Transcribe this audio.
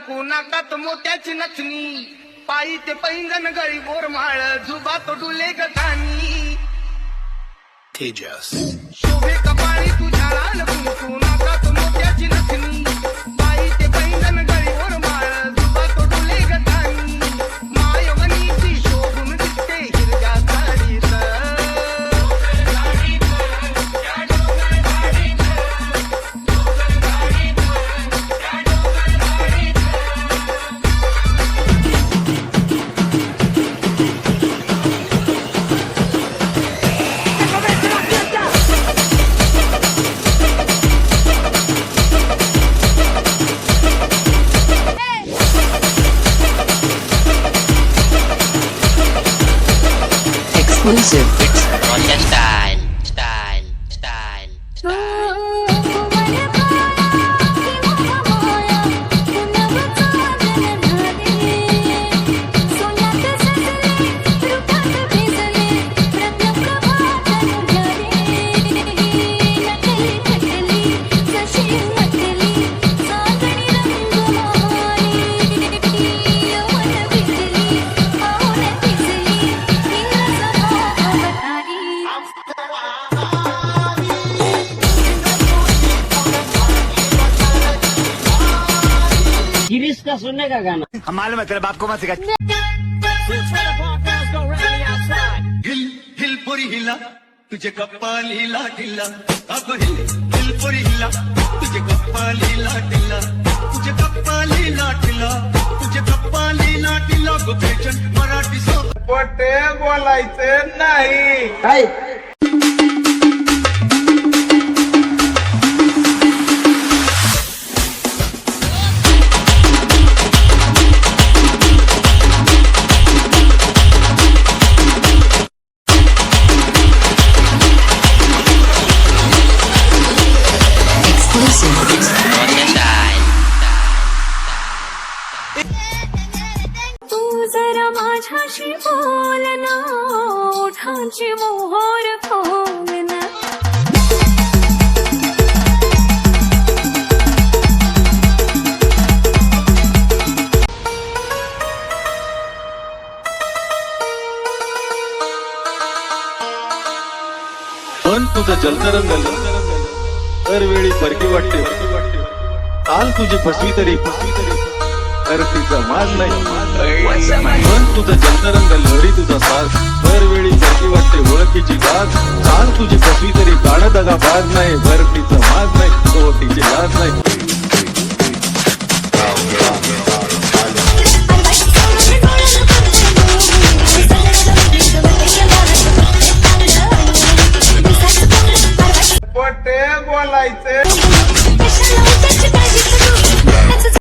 कुंकू नाकात मोत्याची नथनी पायी ते पैंजण गळी बोरमाळ जुबात डुले ग कानी तेजस शोभे कपाळी तुझ्या लाल कुंकू नाकात मोत्याची नथनी पायी ते पैंजण गळी बोरमाळ जुबात डुले ग कानी मायवनीची शोभून दिसते हिरव्या साडीत Exclusive. Rocha style. गिरीश का सुनने का गाना हम मालूम है तेरे बाप को मत सिखा हिल हिल पुरी हिला तुझे कपालीला ढिल्ला अब हिल हिल पुरी हिला तुझे कपालीला ढिल्ला तुझे कपालीला ढिल्ला तुझे कपालीला ढिल्ला गोपेचन मराठी सोबत पटे बोलायचे नाही काय Rocha style. तू जरा माझ्याशी बोल ना ओठांची मोहर खोल ना मन तुझं जलतरंगल दरवेळी परकी वाटते ताल तुझी फसवी तरी तर तिचा माज नाही मन तुझं जलतरंगल लढी तुझा साथ दरवेळी परकी वाटते ओळखीची गाज चाल तुझी फसवी तरी गाणं दगा बाज नाही भर तिचा माज नाही ओटीची लाज नाही पटे बोलायचे